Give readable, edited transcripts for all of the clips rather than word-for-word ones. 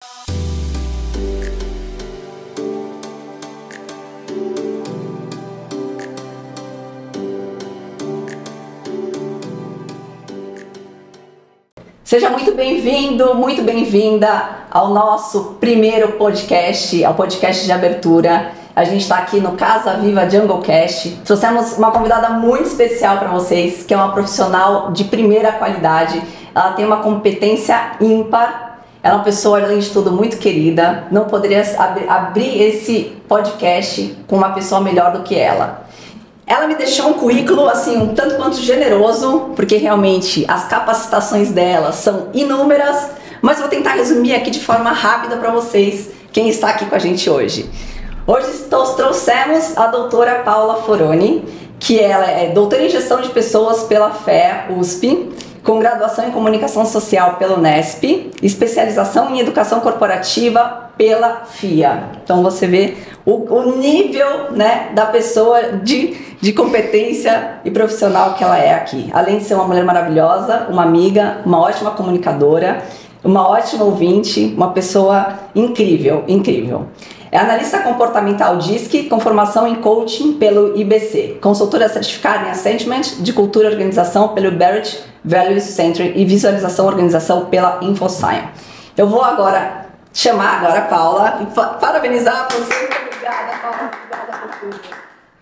Seja muito bem-vindo, muito bem-vinda ao nosso primeiro podcast, ao podcast de abertura. A gente está aqui no Casa Viva Junglecast. Trouxemos uma convidada muito especial para vocês, que é uma profissional de primeira qualidade. Ela tem uma competência ímpar. Ela é uma pessoa, além de tudo, muito querida. Não poderia abrir esse podcast com uma pessoa melhor do que ela. Ela me deixou um currículo, assim, um tanto quanto generoso, porque realmente as capacitações dela são inúmeras, mas vou tentar resumir aqui de forma rápida para vocês quem está aqui com a gente hoje. Hoje trouxemos a doutora Paula Foroni, que ela é doutora em gestão de pessoas pela FEA USP, com graduação em comunicação social pela Unesp, especialização em educação corporativa pela FIA. Então você vê o nível, né, da pessoa de competência e profissional que ela é aqui. Além de ser uma mulher maravilhosa, uma amiga, uma ótima comunicadora, uma ótima ouvinte, uma pessoa incrível, incrível. É analista comportamental DISC, com formação em coaching pelo IBC, consultora certificada em Assessment de Cultura e Organização pelo Barrett Values Center e Visualização e Organização pela InfoSign. Eu vou agora chamar a Paula e parabenizar você. Muito obrigada, Paula. Obrigada por tudo.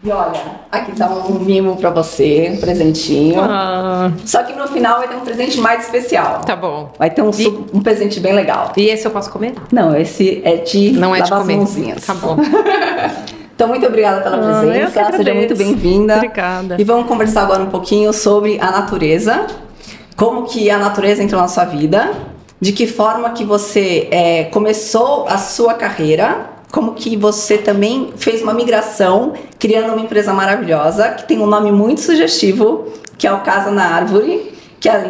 E olha, aqui tá um mimo pra você, um presentinho. Só que no final vai ter um presente mais especial. Tá bom. Vai ter um presente bem legal. E esse eu posso comer? Não, esse é de Não é de lavar as comer. mãozinhas. Tá bom. Então, muito obrigada pela presença. Seja muito bem-vinda. Obrigada. E vamos conversar agora um pouquinho sobre a natureza. Como que a natureza entrou na sua vida. De que forma que você começou a sua carreira. Como que você também fez uma migração, criando uma empresa maravilhosa, que tem um nome muito sugestivo, que é o Casa na Árvore.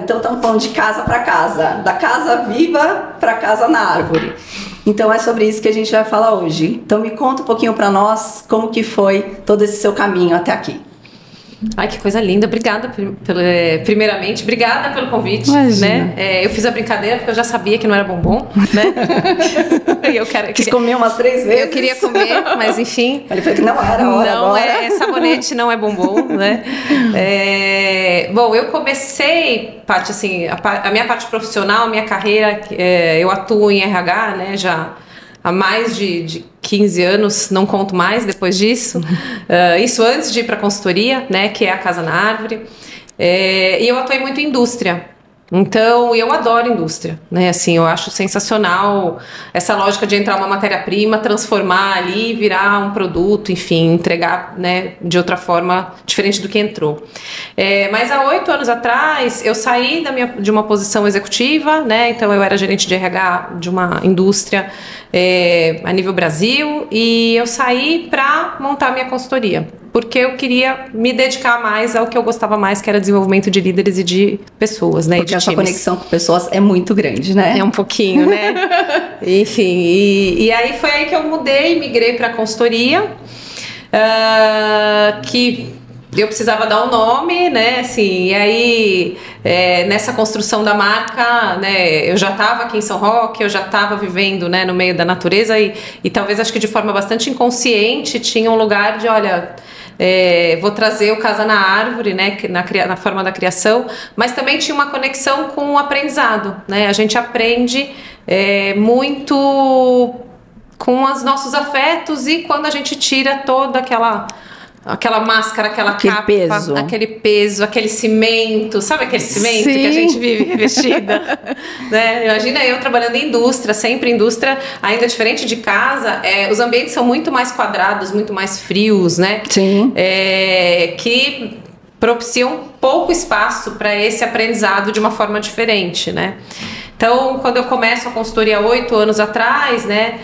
Então estamos falando de casa para casa, da casa viva para casa na árvore. Então é sobre isso que a gente vai falar hoje. Então me conta um pouquinho para nós como que foi todo esse seu caminho até aqui. Ai, que coisa linda. Obrigada, primeiramente, obrigada pelo convite. Né? Eu fiz a brincadeira porque eu já sabia que não era bombom, né? Quis comer umas 3 vezes. Eu queria comer, mas enfim. Ele falou que não era a hora não agora. É sabonete, não é bombom, né? Bom, eu comecei, Paty, assim, a minha parte profissional, a minha carreira, eu atuo em RH, né? Já há mais de 15 anos, não conto mais depois disso. Isso antes de ir para a consultoria, né, que é a Casa na Árvore. E eu atuei muito em indústria. Então, eu adoro indústria, né? Assim, eu acho sensacional essa lógica de entrar uma matéria-prima, transformar ali, virar um produto, enfim, entregar, né, de outra forma diferente do que entrou. Mas há 8 anos atrás, eu saí de uma posição executiva, né? Então, eu era gerente de RH de uma indústria a nível Brasil, e eu saí para montar minha consultoria, porque eu queria me dedicar mais ao que eu gostava mais, que era desenvolvimento de líderes e de pessoas, né? Porque a sua conexão com pessoas é muito grande, né? É um pouquinho, né? Enfim, e aí foi aí que eu migrei para a consultoria, que eu precisava dar um nome, né? Assim, e aí, nessa construção da marca, né? Eu já estava aqui em São Roque, eu já estava vivendo, né, no meio da natureza e talvez, acho que de forma bastante inconsciente, tinha um lugar de, olha, vou trazer o Casa na Árvore, né, na forma da criação, mas também tinha uma conexão com o aprendizado, né? A gente aprende muito com os nossos afetos, e quando a gente tira toda aquela máscara, aquela capa, aquele peso, aquele cimento, sabe aquele cimento Sim. que a gente vive revestida? Né? Imagina eu trabalhando em indústria, sempre indústria, ainda diferente de casa, os ambientes são muito mais quadrados, muito mais frios, né? Sim. Que propiciam pouco espaço para esse aprendizado de uma forma diferente, né? Então, quando eu começo a consultoria 8 anos atrás, né,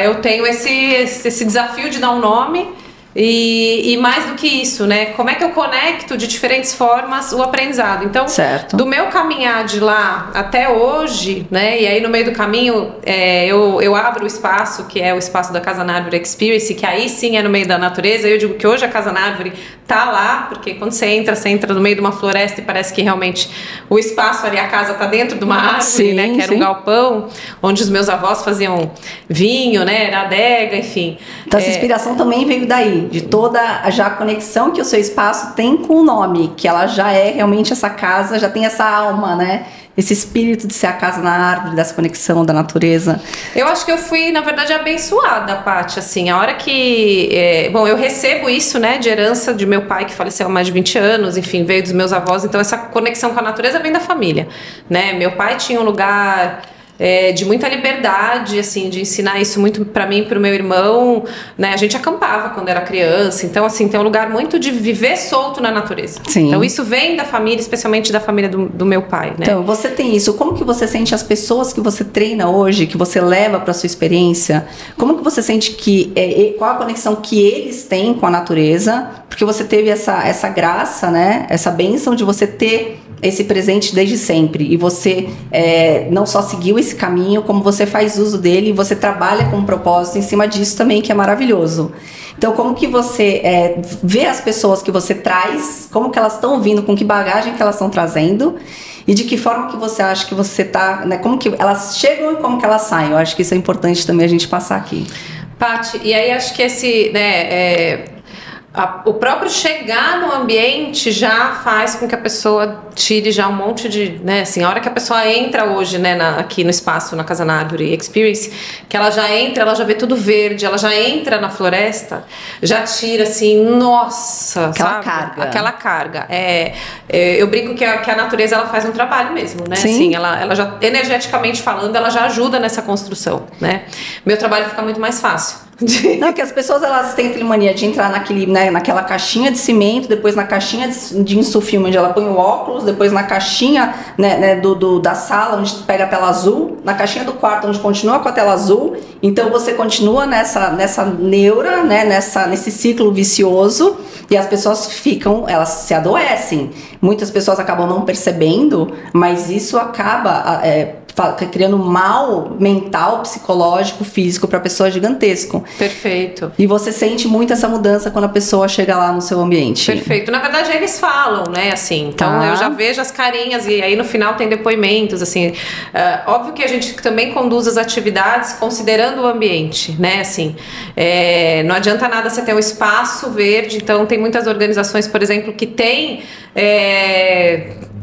eu tenho esse desafio de dar um nome. E mais do que isso, né? Como é que eu conecto de diferentes formas o aprendizado? Então, certo. Do meu caminhar de lá até hoje, né? E aí no meio do caminho eu abro o espaço, que é o espaço da Casa na Árvore Experience, que aí sim é no meio da natureza. Eu digo que hoje a Casa na Árvore tá lá, porque quando você entra no meio de uma floresta e parece que realmente o espaço ali, a casa tá dentro de uma árvore, sim, né? Que era um galpão, onde os meus avós faziam vinho, né? Era adega, enfim. Então essa inspiração também veio daí, de toda já a conexão que o seu espaço tem com o nome, que ela já é realmente essa casa, já tem essa alma, né? Esse espírito de ser a casa na árvore, dessa conexão da natureza. Eu acho que eu fui, na verdade, abençoada, Paty, assim, a hora que... bom, eu recebo isso, né, de herança de meu pai, que faleceu há mais de 20 anos, enfim, veio dos meus avós, então essa conexão com a natureza vem da família, né? Meu pai tinha um lugar... de muita liberdade, assim, de ensinar isso muito para mim e para o meu irmão, né? A gente acampava quando era criança, então assim, tem um lugar muito de viver solto na natureza. Sim. Então isso vem da família, especialmente da família do meu pai, né? Então, você tem isso. Como que você sente as pessoas que você treina hoje, que você leva para sua experiência? Como que você sente que qual a conexão que eles têm com a natureza? Porque você teve essa graça, né? Essa bênção de você ter esse presente desde sempre, e você não só seguiu esse caminho, como você faz uso dele, e você trabalha com um propósito em cima disso também, que é maravilhoso. Então, como que você vê as pessoas que você traz, como que elas estão vindo, com que bagagem que elas estão trazendo, e de que forma que você acha que você está, né, como que elas chegam e como que elas saem? Eu acho que isso é importante também a gente passar aqui. Paty, e aí acho que esse, né, o próprio chegar no ambiente já faz com que a pessoa tire já um monte de, né, assim, a hora que a pessoa entra hoje, né, aqui no espaço, na Casa na Árvore Experience, que ela já entra, ela já vê tudo verde, ela já entra na floresta, já tira assim, nossa, aquela sabe? carga. Aquela carga. Eu brinco que a natureza, ela faz um trabalho mesmo, né? Sim. Assim, ela já, energeticamente falando, ela já ajuda nessa construção, né? Meu trabalho fica muito mais fácil. Não, que as pessoas elas têm aquela mania de entrar naquela caixinha de cimento, depois na caixinha de insufilme onde ela põe o óculos, depois na caixinha, né, da sala onde pega a tela azul, na caixinha do quarto onde continua com a tela azul. Então você continua nessa neura, né, nesse ciclo vicioso, e as pessoas elas se adoecem. Muitas pessoas acabam não percebendo, mas isso acaba criando mal mental, psicológico, físico para a pessoa gigantesco. Perfeito. E você sente muito essa mudança quando a pessoa chega lá no seu ambiente. Perfeito. Na verdade, eles falam, né, assim, então eu já vejo as carinhas, e aí no final tem depoimentos, assim, óbvio que a gente também conduz as atividades considerando o ambiente, né, assim, não adianta nada você ter um espaço verde, então tem muitas organizações, por exemplo, que tem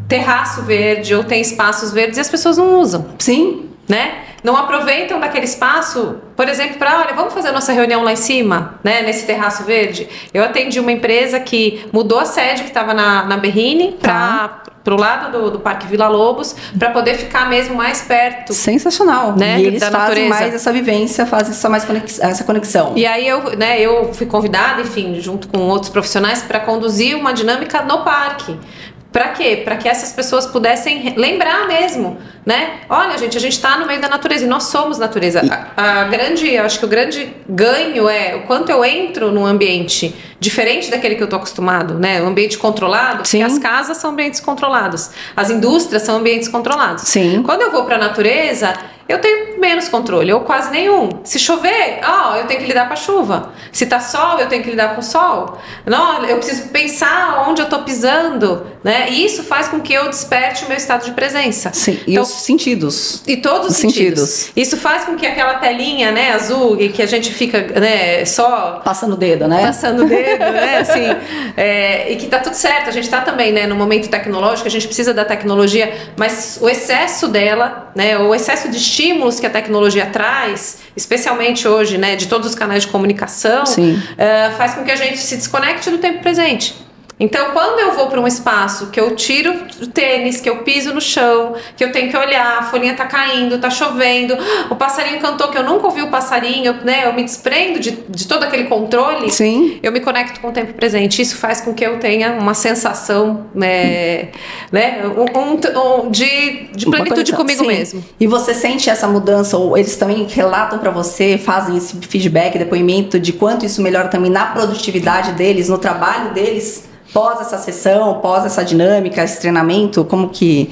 terraço verde ou tem espaços verdes e as pessoas não usam. Sim. Né? Não aproveitam daquele espaço, por exemplo, para, olha, vamos fazer a nossa reunião lá em cima, né, nesse terraço verde. Eu atendi uma empresa que mudou a sede, que estava na Berrini, para o lado do Parque Vila Lobos, para poder ficar mesmo mais perto. Sensacional. Né, e eles da fazem natureza. mais essa vivência, fazem essa conexão. E aí eu fui convidada, enfim, junto com outros profissionais, para conduzir uma dinâmica no parque. Para quê? Para que essas pessoas pudessem lembrar mesmo, né? Olha, gente, a gente está no meio da natureza e nós somos natureza. Eu acho que o grande ganho é o quanto eu entro num ambiente diferente daquele que eu estou acostumado, né? Um ambiente controlado, Sim. porque as casas são ambientes controlados, as indústrias são ambientes controlados. Sim. Quando eu vou para a natureza, eu tenho menos controle, ou quase nenhum. Se chover, eu tenho que lidar com a chuva. Se tá sol, eu tenho que lidar com o sol. Não, eu preciso pensar onde eu tô pisando, né? E isso faz com que eu desperte o meu estado de presença. Sim, e então, os sentidos. E todos os sentidos. Isso faz com que aquela telinha, né, azul, e que a gente fica, né, só... Passando o dedo, né? Passando o dedo, né, assim... e que tá tudo certo. A gente tá também, né, no momento tecnológico, a gente precisa da tecnologia, mas o excesso dela, né, o excesso de estímulos que a tecnologia traz, especialmente hoje, né, de todos os canais de comunicação, faz com que a gente se desconecte do tempo presente. Então, quando eu vou para um espaço que eu tiro o tênis, que eu piso no chão, que eu tenho que olhar, a folhinha tá caindo, tá chovendo, o passarinho cantou, que eu nunca ouvi o passarinho, né? Eu me desprendo de todo aquele controle. Sim. Eu me conecto com o tempo presente. Isso faz com que eu tenha uma sensação, né, de plenitude comigo mesmo. E você sente essa mudança, ou eles também relatam para você, fazem esse feedback, depoimento de quanto isso melhora também na produtividade deles, no trabalho deles, pós essa sessão, pós essa dinâmica, esse treinamento, como que...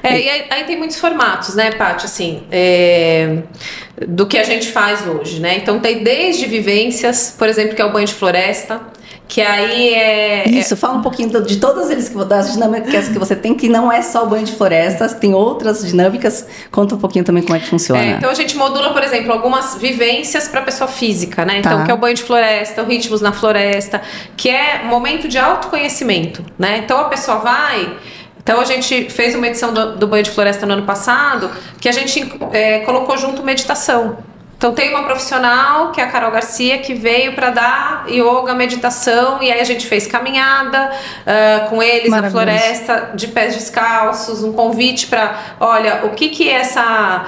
E aí tem muitos formatos, né, Paty, assim, do que a gente faz hoje, né? Então tem desde vivências, por exemplo, que é o banho de floresta, que aí Isso, fala um pouquinho de todas eles, das dinâmicas que você tem, que não é só o banho de florestas, tem outras dinâmicas. Conta um pouquinho também como é que funciona. Então a gente modula, por exemplo, algumas vivências para pessoa física, né? Então, que é o banho de floresta, o ritmos na floresta, que é um momento de autoconhecimento, né? Então a pessoa vai... Então a gente fez uma edição do banho de floresta no ano passado, que a gente colocou junto meditação. Então tem uma profissional, que é a Carol Garcia, que veio para dar yoga, meditação, e aí a gente fez caminhada com eles na floresta, de pés descalços, um convite para, olha, o que essa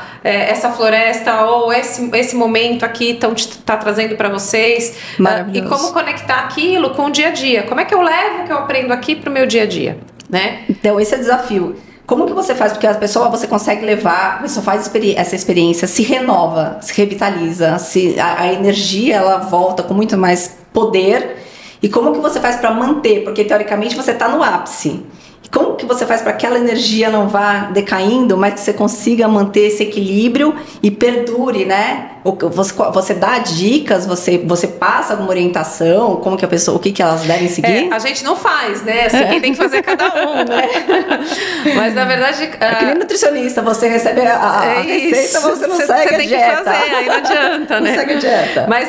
floresta ou esse momento aqui tá trazendo para vocês, e como conectar aquilo com o dia a dia. Como é que eu levo o que eu aprendo aqui para o meu dia a dia, né? Então esse é o desafio. Como que você faz? Porque a pessoa, você consegue levar, a pessoa faz essa experiência, se renova, se revitaliza, a energia, ela volta com muito mais poder. E como que você faz para manter? Porque teoricamente você está no ápice. Como que você faz para que aquela energia não vá decaindo, mas que você consiga manter esse equilíbrio e perdure, né? Você dá dicas, você passa alguma orientação, como que a pessoa, o que elas devem seguir? A gente não faz, né? Assim, quem tem que fazer cada um, né? Mas na verdade... É que nem nutricionista, você recebe a receita, mas você não segue a dieta. Você tem que fazer, aí não adianta, né? Não segue a dieta. Mas,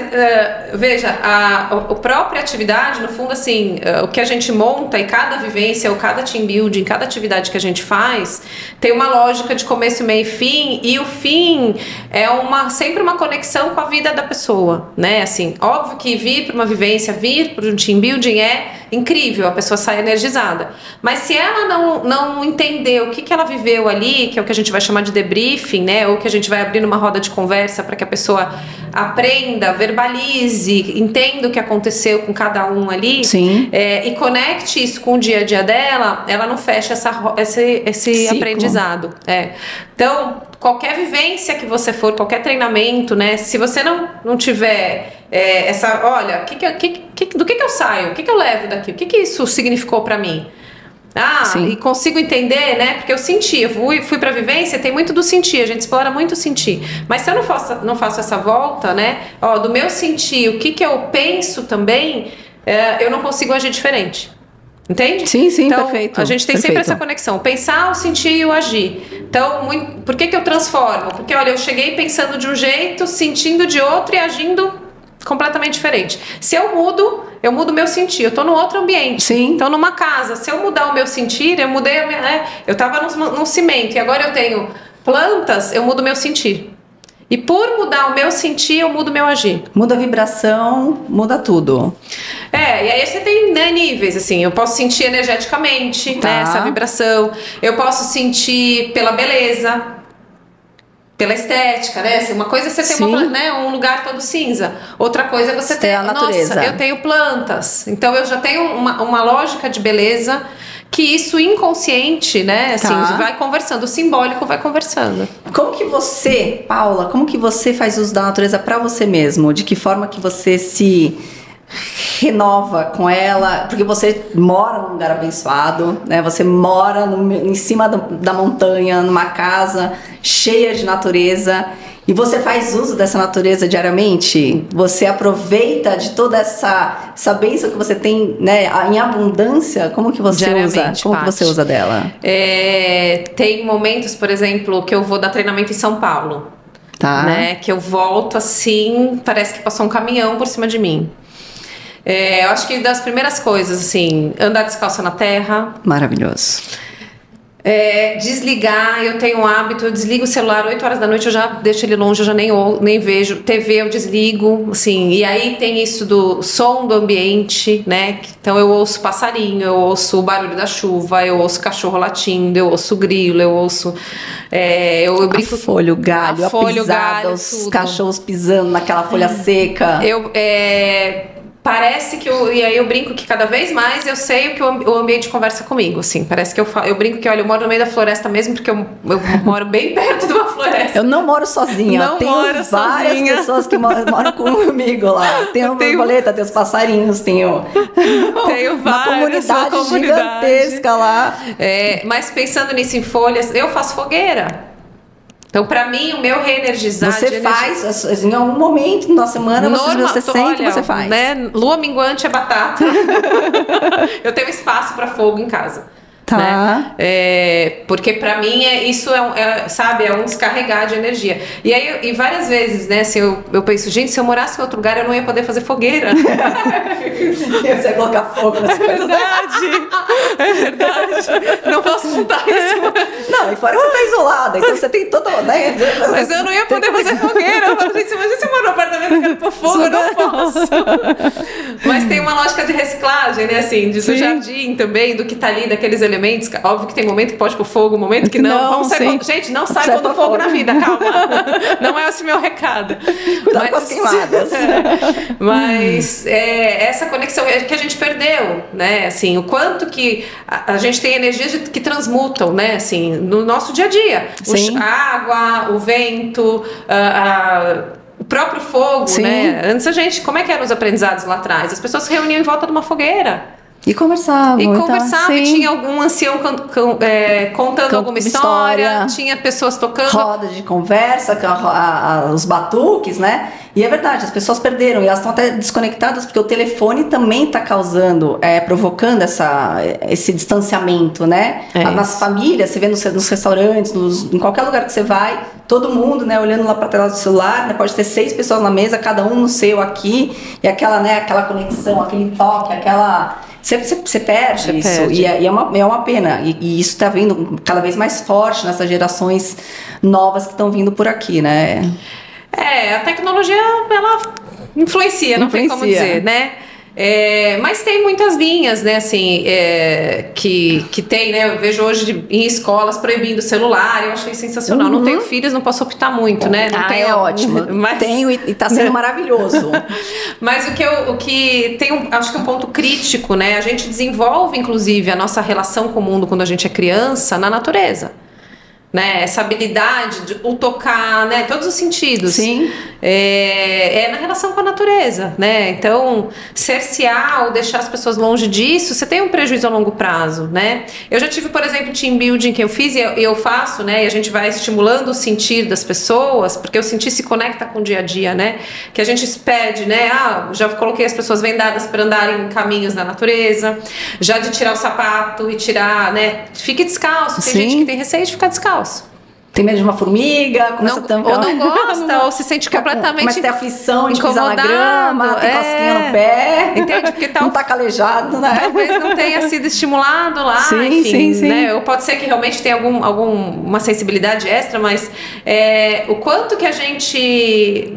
veja, a própria atividade, no fundo, assim, o que a gente monta e cada vivência ou cada team building, cada atividade que a gente faz, tem uma lógica de começo, meio e fim, e o fim é sempre uma conexão com a vida da pessoa, né? Assim, óbvio que vir para uma vivência, vir para um team building é incrível, a pessoa sai energizada. Mas se ela não entender o que ela viveu ali, que é o que a gente vai chamar de debriefing, né? Ou que a gente vai abrir numa roda de conversa para que a pessoa aprenda, verbalize, entenda o que aconteceu com cada um ali. Sim. E conecte isso com o dia a dia dela, ela não fecha esse aprendizado. Então, qualquer vivência que você for, qualquer treinamento, né? Se você não tiver olha, do que eu saio? O que eu levo daqui? O que isso significou para mim? E consigo entender, né? Porque eu senti, eu fui pra vivência, tem muito do sentir, a gente explora muito o sentir. Mas se eu não faço essa volta, né? Do meu sentir, o que eu penso também, eu não consigo agir diferente. Entende? Sim, então, perfeito. A gente tem sempre essa conexão, pensar, o sentir e o agir. Então, por que eu transformo? Porque, olha, eu cheguei pensando de um jeito, sentindo de outro e agindo completamente diferente. Se eu mudo o meu sentir, eu tô num outro ambiente. Sim. Então, numa casa, se eu mudar o meu sentir, eu mudei eu tava num cimento e agora eu tenho plantas, eu mudo o meu sentir. E por mudar o meu sentir, eu mudo o meu agir. Muda a vibração, muda tudo. E aí você tem, né, níveis, assim, eu posso sentir energeticamente, né, essa vibração, eu posso sentir pela beleza, pela estética, né, assim, uma coisa é você ter um lugar todo cinza, outra coisa é você ter a natureza. Nossa, eu tenho plantas, então eu já tenho uma lógica de beleza, que isso inconsciente, né, assim, vai conversando, o simbólico vai conversando. Como que você, Paula, faz uso da natureza para você mesmo? De que forma que você se renova com ela? Porque você mora num lugar abençoado, né? Você mora em cima da montanha, numa casa cheia de natureza. E você faz uso dessa natureza diariamente? Você aproveita de toda essa bênção que você tem, né, em abundância? Como que você usa? Como que você usa dela? Tem momentos, por exemplo, que eu vou dar treinamento em São Paulo. Né, que eu volto assim, parece que passou um caminhão por cima de mim. Eu acho que das primeiras coisas, assim, andar descalça na terra. Maravilhoso. Desligar, eu tenho um hábito, eu desligo o celular 8 horas da noite, eu já deixo ele longe, eu já nem vejo. TV eu desligo, assim, e aí tem isso do som do ambiente, né? Então eu ouço passarinho, eu ouço o barulho da chuva, eu ouço cachorro latindo, eu ouço grilo, eu ouço... eu brinco, a folha, o galho, a pisada, os tudo. Cachorros pisando naquela folha seca. Parece que e aí eu brinco que cada vez mais eu sei o que o ambiente conversa comigo, assim, parece que eu brinco que, olha, eu moro no meio da floresta mesmo, porque eu moro bem perto de uma floresta. Eu não moro sozinha, não tenho moro várias sozinha. pessoas que moram comigo lá. Tem uma borboleta, tem os passarinhos, tenho uma comunidade gigantesca lá. Mas pensando nisso em folhas, eu faço fogueira. Então, pra mim, o meu reenergizar... Você faz, em algum momento na semana, você sente, você faz. Né, lua minguante é batata. Eu tenho espaço pra fogo em casa. Tá. Né? Porque pra mim isso é um descarregar de energia. E aí, e várias vezes, né, assim, eu penso, gente, se eu morasse em outro lugar, eu não ia poder fazer fogueira. Você ia colocar fogo nas coisas. É verdade. Não posso contar isso. Não, e fora que você tá isolada, então você tem todo, né? Mas eu não ia poder fazer fogueira. Eu falo, gente, imagina se eu moro no apartamento e quero pôr fogo, eu não posso. Mas tem uma lógica de reciclagem, né, assim, do jardim também, do que tá ali, daqueles elementos. Óbvio que tem momento que pode pôr fogo, momento que não. Gente, não sai pondo fogo na vida, calma. Não é esse meu recado. Cuidado com as queimadas. Mas essa conexão que a gente perdeu, né? Assim, o quanto que a gente tem energias que transmutam, né? Assim, no nosso dia a dia. A água, o vento, o próprio fogo, né? Antes como é que eram os aprendizados lá atrás? As pessoas se reuniam em volta de uma fogueira. E conversavam. E tinha algum ancião contando alguma história, tinha pessoas tocando. Roda de conversa, os batuques, né? E é verdade, as pessoas perderam e elas estão até desconectadas porque o telefone também está causando, provocando esse distanciamento, né? Nas famílias, você vê nos restaurantes, em qualquer lugar que você vai, todo mundo, né, olhando lá para a tela do celular, né, pode ter 6 pessoas na mesa, cada um no seu aqui, e aquela conexão, aquele toque, você perde isso. Perde. E é uma pena. E isso está vindo cada vez mais forte nessas gerações novas que estão vindo por aqui, né? A tecnologia, ela influencia, não tem como dizer, né? Mas tem muitas linhas, né, assim, que tem, né, eu vejo hoje em escolas proibindo o celular, eu achei sensacional. Não tenho filhos, não posso optar muito, né? Não é ótimo. Mas... Tenho e tá sendo maravilhoso. Mas o que tem, acho que um ponto crítico, né, a gente desenvolve, inclusive, a nossa relação com o mundo quando a gente é criança na natureza. Né, essa habilidade de tocar, né, todos os sentidos. Sim. Na relação com a natureza, né? Então, cercear ou deixar as pessoas longe disso, você tem um prejuízo a longo prazo, né? Eu já tive, por exemplo, team building que eu fiz e eu faço, né? E a gente vai estimulando o sentir das pessoas, porque o sentir se conecta com o dia a dia, né? Que a gente pede, né? Já coloquei as pessoas vendadas para andarem em caminhos na natureza, já de tirar o sapato e tirar, né? Fique descalço. Tem gente que tem receio de ficar descalço. Tem medo de uma formiga, ou não gosta, ou se sente completamente começa a ter aflição de pisar na grama, tem cosquinha no pé. Entende? Porque não tá calejado, né? Talvez não tenha sido estimulado lá, enfim, né? Ou pode ser que realmente tenha alguma sensibilidade extra, mas o quanto que a gente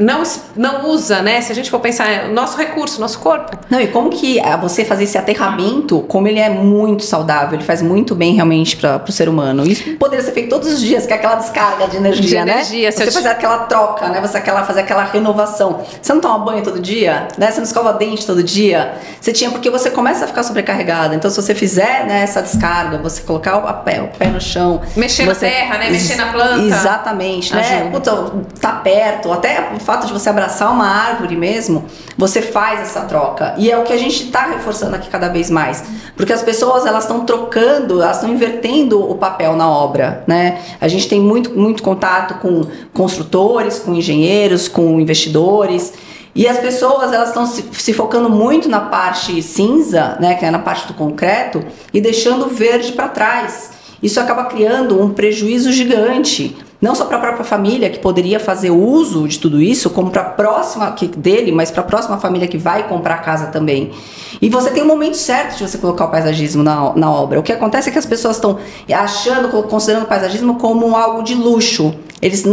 não usa, né? Se a gente for pensar, o nosso recurso, nosso corpo. Não, e como que você fazer esse aterramento, como ele é muito saudável, ele faz muito bem realmente para o ser humano. Isso poderia ser feito todos os dias, que é aquela descarga de energia, né? Você fazer aquela troca, né? Você fazer aquela renovação. Você não toma banho todo dia, né? Você não escova dente todo dia. Porque você começa a ficar sobrecarregada. Então, se você fizer, né, essa descarga, você colocar o pé no chão, mexer na terra, né? Mexer na planta. Exatamente, né? Tá perto, até o fato de você abraçar uma árvore mesmo, você faz essa troca. E é o que a gente tá reforçando aqui cada vez mais. Porque as pessoas, elas estão trocando, elas estão invertendo o papel na obra, né? A gente tem muito contato com construtores, com engenheiros, com investidores, e as pessoas, elas estão se focando muito na parte cinza, né, que é na parte do concreto, e deixando o verde para trás. Isso acaba criando um prejuízo gigante, não só para a própria família que poderia fazer uso de tudo isso, como para a próxima dele, mas para a próxima família que vai comprar a casa também. E você tem um momento certo de você colocar o paisagismo na obra. O que acontece é que as pessoas estão considerando o paisagismo como algo de luxo. Eles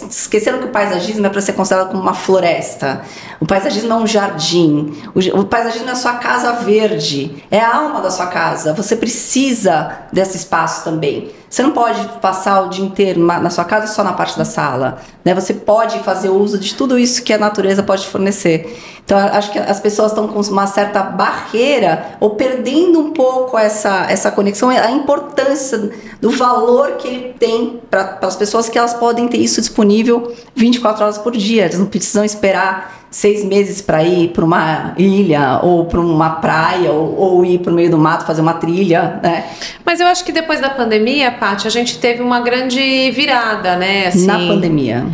esqueceram que o paisagismo é para ser considerado como uma floresta. O paisagismo é um jardim. O paisagismo é a sua casa verde. É a alma da sua casa. Você precisa desse espaço também. Você não pode passar o dia inteiro na sua casa só na parte da sala, né? Você pode fazer uso de tudo isso que a natureza pode fornecer. Então, acho que as pessoas estão com uma certa barreira ou perdendo um pouco essa conexão, a importância do valor que ele tem para as pessoas, que elas podem ter isso disponível 24 horas por dia. Eles não precisam esperar 6 meses para ir para uma ilha ou para uma praia ou ir para o meio do mato fazer uma trilha, né? Mas eu acho que depois da pandemia, Paty, a gente teve uma grande virada, né? Assim, na pandemia.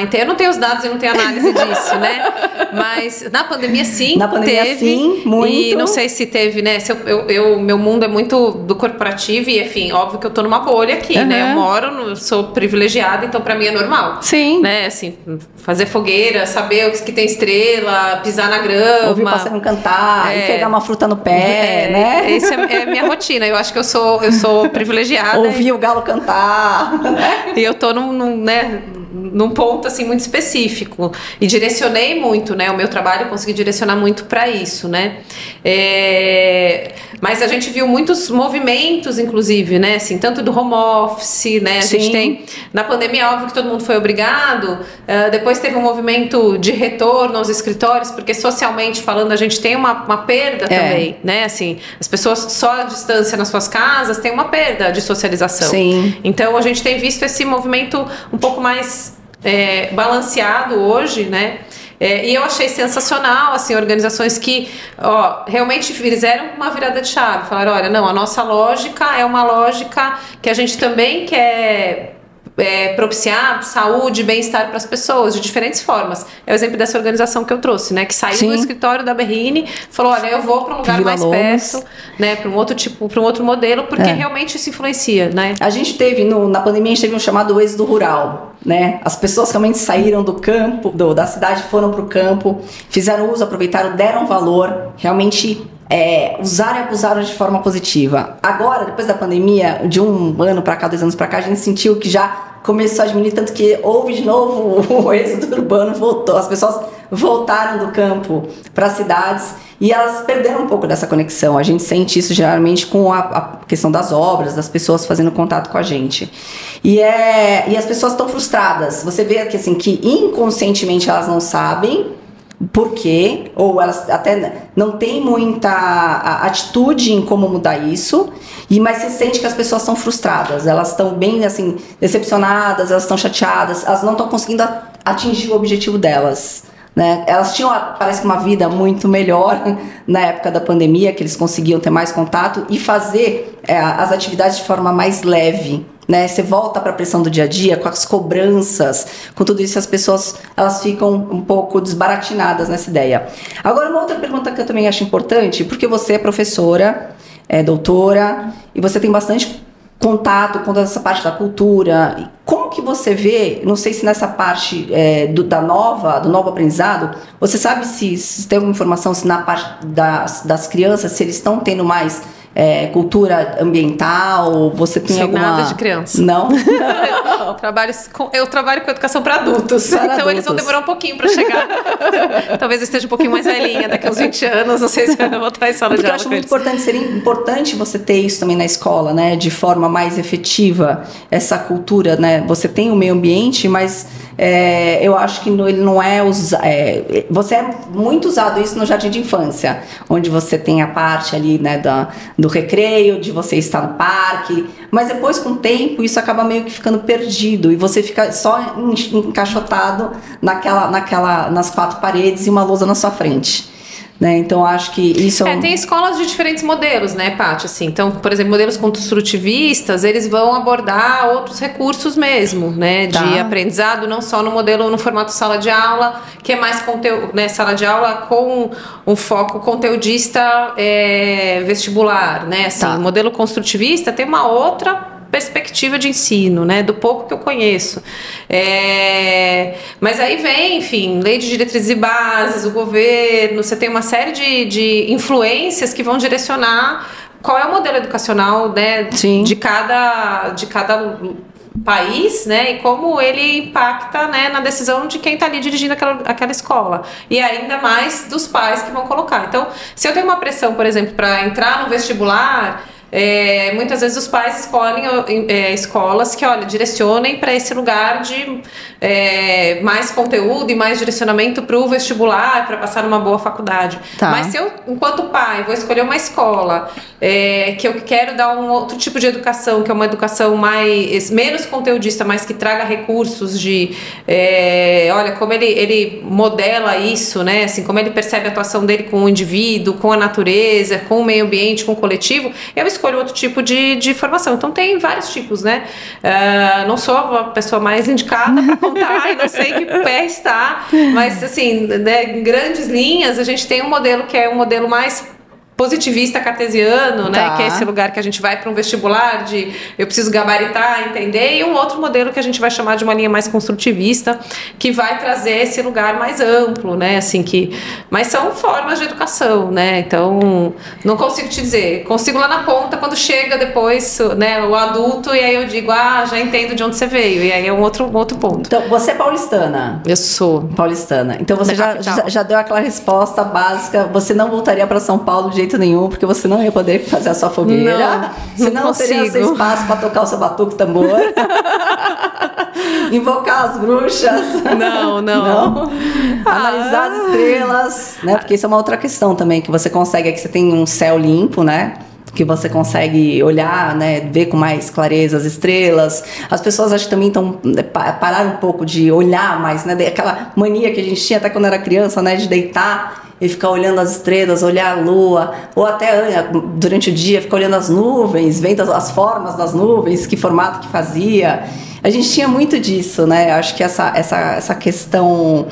Então eu não tenho os dados, eu não tenho análise disso, né? Mas na pandemia sim, na pandemia, teve. Sim, muito. E não sei se teve, né? Se meu mundo é muito do corporativo e, enfim, óbvio que eu tô numa bolha aqui, né? Eu sou privilegiada, então pra mim é normal. Sim. Né? Assim, fazer fogueira, saber que tem estrela, pisar na grama. Ouvir o passarinho cantar, e pegar uma fruta no pé, né? Essa é a minha rotina. Eu acho que eu sou privilegiada. Ouvir o galo cantar. E eu tô num ponto assim muito específico e direcionei muito, né, o meu trabalho, consegui direcionar muito para isso, né, mas a gente viu muitos movimentos, inclusive, né, assim, tanto do home office, né, a gente tem, na pandemia, óbvio que todo mundo foi obrigado, depois teve um movimento de retorno aos escritórios, porque socialmente falando a gente tem uma perda também, né, assim, as pessoas só à distância nas suas casas tem uma perda de socialização. Sim. Então a gente tem visto esse movimento um pouco mais balanceado hoje, né? E eu achei sensacional, assim, organizações que realmente fizeram uma virada de chave, falaram, olha, não, a nossa lógica é uma lógica que a gente também quer propiciar saúde e bem-estar para as pessoas de diferentes formas. É o exemplo dessa organização que eu trouxe, né? Que saiu do escritório da Berrini, falou, olha, eu vou para um lugar mais perto, né? Para um outro modelo, porque realmente isso influencia, né? A gente teve, na pandemia, a gente teve um chamado êxodo rural, né? As pessoas realmente saíram do campo, da cidade, foram para o campo, fizeram uso, aproveitaram, deram valor, realmente usaram e abusaram de forma positiva. Agora, depois da pandemia, de 1 ano para cá, 2 anos para cá, a gente sentiu que já começou a diminuir, tanto que houve de novo o êxodo urbano, voltou, as pessoas voltaram do campo para as cidades e elas perderam um pouco dessa conexão. A gente sente isso geralmente com a questão das obras, das pessoas fazendo contato com a gente. E as pessoas estão frustradas. Você vê que, assim, que inconscientemente elas não sabem por quê, ou elas até não têm muita atitude em como mudar isso, mas você sente que as pessoas estão frustradas, elas estão bem, assim, decepcionadas, elas estão chateadas, elas não estão conseguindo atingir o objetivo delas, né? Elas tinham, parece que, uma vida muito melhor na época da pandemia, que eles conseguiam ter mais contato e fazer as atividades de forma mais leve, né? Você volta para a pressão do dia a dia, com as cobranças, com tudo isso, as pessoas elas ficam um pouco desbaratinadas nessa ideia. Agora, uma outra pergunta que eu também acho importante, porque você é professora, doutora, e você tem bastante contato com toda essa parte da cultura. Como que você vê, não sei se nessa parte do novo aprendizado, você sabe se tem alguma informação, se na parte das crianças, se eles estão tendo mais cultura ambiental, você tem alguma... nada de criança. Não? Eu trabalho com educação para adultos, então eles vão demorar um pouquinho para chegar. Talvez eu esteja um pouquinho mais velhinha, daqui a uns 20 anos, não sei se eu vou estar em sala de aula. Porque eu acho muito importante, seria importante você ter isso também na escola, né, de forma mais efetiva, essa cultura, né, você tem o meio ambiente, mas eu acho que ele não você é muito usado isso no jardim de infância, onde você tem a parte ali, né, do recreio, de você estar no parque, mas depois, com o tempo, isso acaba meio que ficando perdido e você fica só encaixotado nas 4 paredes e uma lousa na sua frente. Né? Então, acho que isso tem escolas de diferentes modelos, né, Paty? Assim, então, por exemplo, modelos construtivistas, eles vão abordar outros recursos mesmo, né, de aprendizado, não só no formato sala de aula, que é mais conteúdo, né, sala de aula com um foco conteudista vestibular, né? Assim, o modelo construtivista tem uma outra perspectiva de ensino, né? Do pouco que eu conheço. Mas aí vem, enfim, lei de diretrizes e bases, o governo, você tem uma série de influências que vão direcionar qual é o modelo educacional, né, de cada país, né, e como ele impacta, né, na decisão de quem está ali dirigindo aquela escola, e ainda mais dos pais que vão colocar. Então, se eu tenho uma pressão, por exemplo, para entrar no vestibular, muitas vezes os pais escolhem escolas que, olha, direcionem para esse lugar de mais conteúdo e mais direcionamento para o vestibular, para passar numa boa faculdade. Mas se eu, enquanto pai, vou escolher uma escola que eu quero dar um outro tipo de educação, que é uma educação menos conteudista, mas que traga recursos de, olha, como ele modela isso, né? Assim, como ele percebe a atuação dele com o indivíduo, com a natureza, com o meio ambiente, com o coletivo, eu escolho outro tipo de formação. Então tem vários tipos, né? Não sou a pessoa mais indicada para contar e não sei que pé está, mas assim, né, em grandes linhas a gente tem um modelo que é um modelo mais positivista cartesiano, né, que é esse lugar que a gente vai para um vestibular de eu preciso gabaritar, entender, e um outro modelo que a gente vai chamar de uma linha mais construtivista, que vai trazer esse lugar mais amplo, né, assim, mas são formas de educação, né, então não consigo te dizer, consigo lá na ponta quando chega depois, né, o adulto, e aí eu digo, já entendo de onde você veio, e aí é um outro ponto. Então, você é paulistana? Eu sou. Paulistana. Então você já deu aquela resposta básica, você não voltaria para São Paulo de jeito nenhum, porque você não ia poder fazer a sua fogueira. Você não teria seu espaço para tocar o seu batuque tambor. Invocar as bruxas. Não. Analisar as estrelas, né? Porque isso é uma outra questão também, que você consegue, que você tem um céu limpo, né? Que você consegue olhar, né, ver com mais clareza as estrelas. As pessoas acho que também estão pararam um pouco de olhar mais, né, aquela mania que a gente tinha até quando era criança, né, de deitar e ficar olhando as estrelas, olhar a lua, ou até durante o dia ficar olhando as nuvens, vendo as formas das nuvens, que formato que fazia. A gente tinha muito disso, né? Acho que essa questão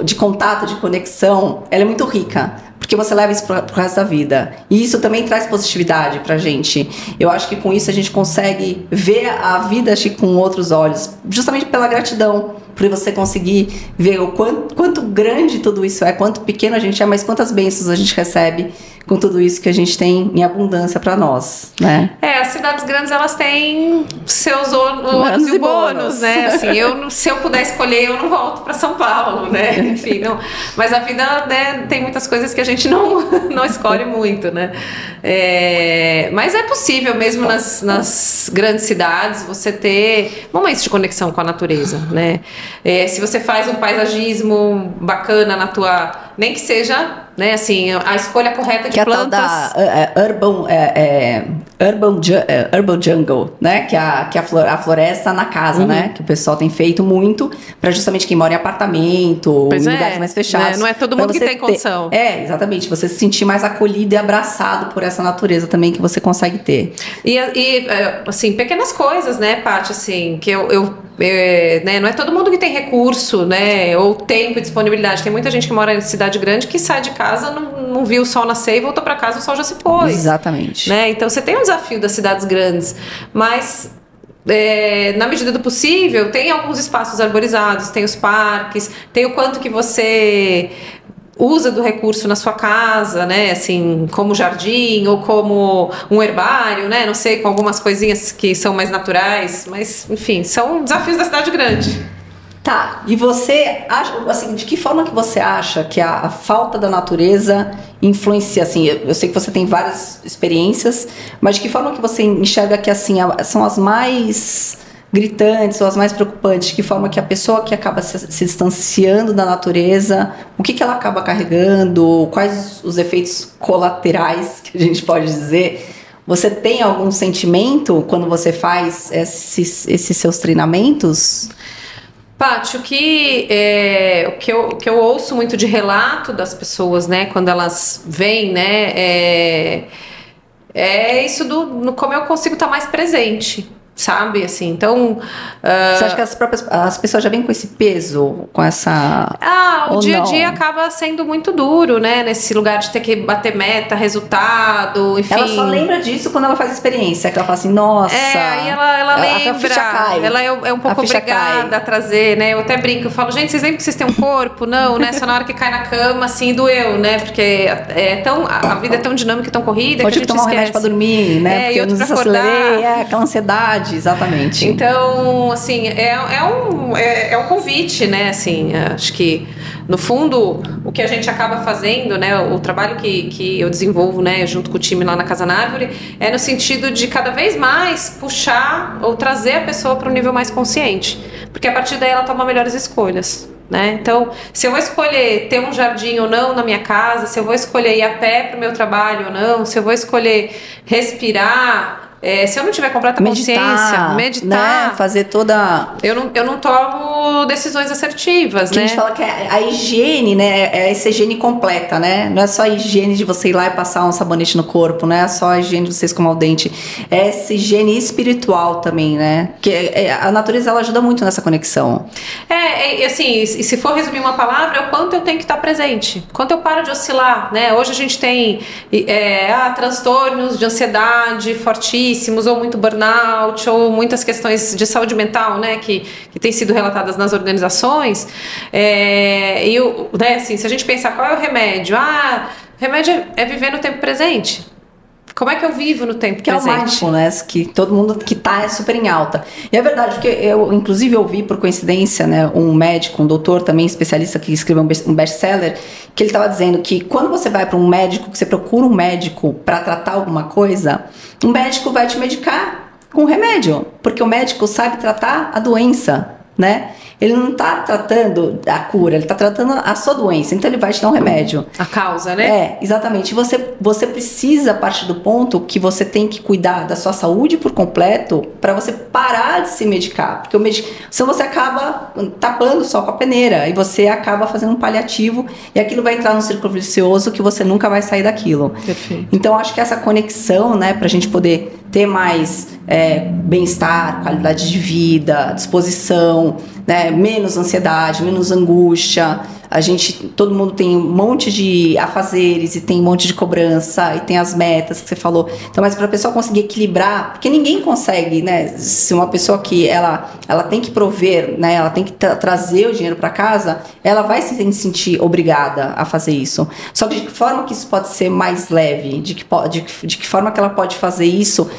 de contato, de conexão, ela é muito rica, porque você leva isso pro resto da vida. E isso também traz positividade pra gente. Eu acho que com isso a gente consegue ver a vida, acho que, com outros olhos, justamente pela gratidão, por você conseguir ver o quanto grande tudo isso é, quanto pequeno a gente é, mas quantas bênçãos a gente recebe com tudo isso que a gente tem em abundância para nós, né? As cidades grandes, elas têm seus ônus e bônus, né? Assim, se eu puder escolher, eu não volto para São Paulo, né? Enfim, não. Mas a vida, né, tem muitas coisas que a gente não escolhe muito, né? Mas é possível mesmo nas grandes cidades você ter momentos de conexão com a natureza, né? Se você faz um paisagismo bacana na tua... Nem que seja, né, assim, a escolha correta de que plantas... Que é a tal da urban jungle, né? Que a floresta na casa, né? Que o pessoal tem feito muito para justamente quem mora em apartamento, em lugares mais fechados. Né? Não é todo mundo que tem condição. Exatamente. Você se sentir mais acolhido e abraçado por essa natureza também que você consegue ter. E assim, pequenas coisas, né, Paty, assim, que né, não é todo mundo que tem recurso, né, ou tempo e disponibilidade. Tem muita gente que mora em cidade grande que sai de casa, não viu o sol nascer e voltou para casa, o sol já se pôs. Exatamente. Né? Então você tem um desafio das cidades grandes, mas na medida do possível tem alguns espaços arborizados, tem os parques, tem o quanto que você usa do recurso na sua casa, né, assim, como jardim ou como um herbário, né, não sei, com algumas coisinhas que são mais naturais, mas, enfim, são desafios da cidade grande. Tá, e você acha, assim, de que forma que você acha que a falta da natureza influencia, assim, eu sei que você tem várias experiências, mas de que forma que você enxerga que, assim, são as mais gritantes ou as mais preocupantes, de que forma que a pessoa que acaba se distanciando da natureza, o que ela acaba carregando, quais os efeitos colaterais que a gente pode dizer? Você tem algum sentimento quando você faz esses seus treinamentos? Paty, o que eu ouço muito de relato das pessoas, né, quando elas vêm, né, é isso como eu consigo estar mais presente, sabe? Assim, então... Você acha que as pessoas já vêm com esse peso, com essa... o dia a dia acaba sendo muito duro, né? Nesse lugar de ter que bater meta, resultado, enfim. Ela só lembra disso quando ela faz experiência, que ela fala assim, nossa... aí ela lembra, a ficha cai. ela é um pouco obrigada a trazer, né? Eu até brinco, eu falo, gente, vocês lembram que vocês têm um corpo? Não, né? Só na hora que cai na cama, assim, doeu, né? Porque a vida é tão dinâmica, tão corrida, pode que a gente tomar um remédio pra dormir, né? Porque e outro pra acordar. Aquela ansiedade, exatamente. Então, assim, é um convite, né? Assim, acho que, no fundo, o que a gente acaba fazendo, né? O trabalho que eu desenvolvo, né? Junto com o time lá na Casa na Árvore, é no sentido de cada vez mais puxar ou trazer a pessoa para um nível mais consciente. Porque a partir daí ela toma melhores escolhas. Né? Então, se eu vou escolher ter um jardim ou não na minha casa, se eu vou escolher ir a pé para o meu trabalho ou não, se eu vou escolher respirar, se eu não tiver completa consciência, meditar, né? Fazer toda... Eu não tomo decisões assertivas, né? A gente fala que a higiene, né? É essa higiene completa, né? Não é só a higiene de você ir lá e passar um sabonete no corpo, não é só a higiene de você escovar o dente. É essa higiene espiritual também, né? Que a natureza, ela ajuda muito nessa conexão. Assim, e se for resumir uma palavra, é o quanto eu tenho que estar presente. Quanto eu paro de oscilar, né? Hoje a gente tem transtornos de ansiedade fortíssimos, ou muito burnout, ou muitas questões de saúde mental, né, que têm sido relatadas nas organizações. Né, assim, se a gente pensar qual é o remédio, o remédio é viver no tempo presente. Como é que eu vivo no tempo presente? Que é o mindfulness, que todo mundo que tá é super em alta. E é verdade, porque eu, inclusive, ouvi por coincidência, né, um médico, um doutor também, especialista que escreveu um best-seller, que ele estava dizendo que quando você vai para um médico, que você procura um médico para tratar alguma coisa, um médico vai te medicar com remédio, porque o médico sabe tratar a doença, né? Ele não está tratando a cura, ele está tratando a sua doença, então ele vai te dar um remédio. A causa, né? Exatamente. Você precisa partir do ponto que você tem que cuidar da sua saúde por completo para você parar de se medicar. Porque senão você acaba tapando só com a peneira e você acaba fazendo um paliativo e aquilo vai entrar num círculo vicioso que você nunca vai sair daquilo. Perfeito. Então, acho que essa conexão, né, para a gente poder ter mais bem-estar, qualidade de vida, disposição, né, menos ansiedade, menos angústia. Todo mundo tem um monte de afazeres e tem um monte de cobrança e tem as metas que você falou. Então, mas para a pessoa conseguir equilibrar, porque ninguém consegue, né? Se uma pessoa que ela tem que prover, né? Ela tem que trazer o dinheiro para casa, ela vai se sentir obrigada a fazer isso. Só que de que forma que isso pode ser mais leve? De que forma que ela pode fazer isso,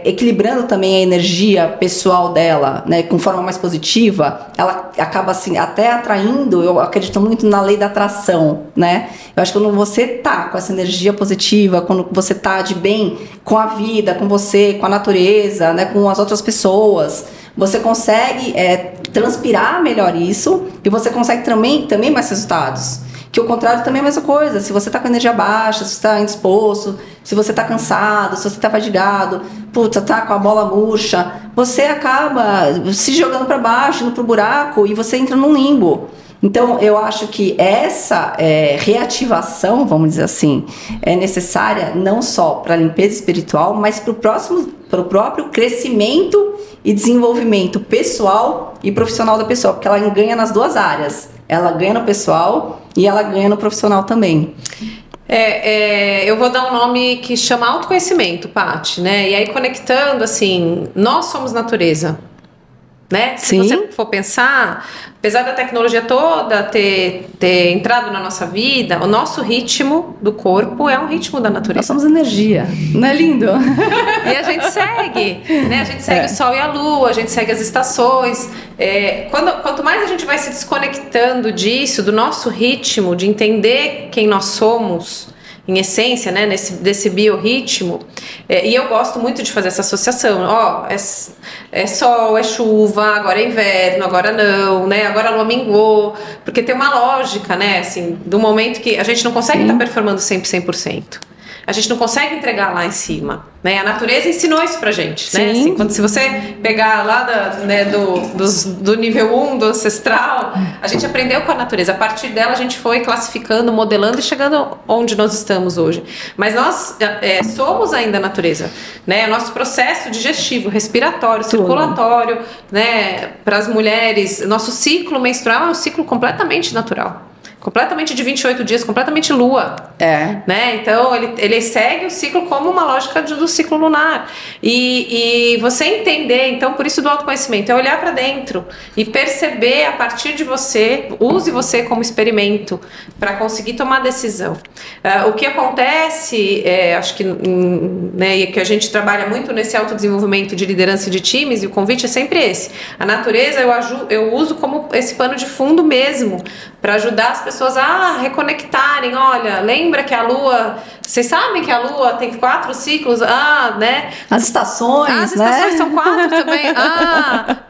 equilibrando também a energia pessoal dela, né? Com forma mais positiva, ela acaba assim até atraindo, eu acredito muito na lei da atração, né? Eu acho que quando você tá com essa energia positiva, quando você tá de bem com a vida, com você, com a natureza, né, com as outras pessoas, você consegue transpirar melhor isso e você consegue também mais resultados. Que o contrário também é a mesma coisa. Se você tá com energia baixa, se você tá indisposto, se você tá cansado, se você tá fadigado, tá com a bola murcha, você acaba se jogando para baixo, indo pro buraco e você entra num limbo. Então, eu acho que essa reativação, vamos dizer assim, é necessária não só para a limpeza espiritual, mas para o próprio crescimento e desenvolvimento pessoal e profissional da pessoa, porque ela ganha nas duas áreas. Ela ganha no pessoal e ela ganha no profissional também. Eu vou dar um nome que chama autoconhecimento, Paty, né? E aí, conectando, assim, nós somos natureza. Né? Se você for pensar, apesar da tecnologia toda ter entrado na nossa vida, o nosso ritmo do corpo é um ritmo da natureza. Nós somos energia, não é lindo? E a gente segue, né? A gente segue o sol e a lua, a gente segue as estações. Quanto mais a gente vai se desconectando disso, do nosso ritmo, de entender quem nós somos, em essência, né, desse biorritmo, e eu gosto muito de fazer essa associação. É sol, é chuva, agora é inverno, agora não, né, agora a lua minguou, porque tem uma lógica, né, assim, do momento que a gente não consegue estar performando sempre 100%. a gente não consegue entregar lá em cima, né? A natureza ensinou isso pra gente, né? Assim, se você pegar lá do nível 1, do ancestral, a gente aprendeu com a natureza. A partir dela a gente foi classificando, modelando e chegando onde nós estamos hoje. Mas nós somos ainda a natureza, né? Nosso processo digestivo, respiratório, circulatório, né? Para as mulheres, nosso ciclo menstrual é um ciclo completamente natural. Completamente de 28 dias, completamente lua. Né? Então, ele segue o ciclo como uma lógica do ciclo lunar. E você entender, então, por isso do autoconhecimento, é olhar para dentro e perceber a partir de você, use você como experimento para conseguir tomar decisão. O que acontece, acho que, né, e que a gente trabalha muito nesse autodesenvolvimento de liderança e de times, e o convite é sempre esse. A natureza eu uso como esse pano de fundo mesmo, para ajudar as pessoas a reconectarem. Olha, lembra que a Lua... Vocês sabem que a Lua tem 4 ciclos? Né? As estações, as estações são 4 também.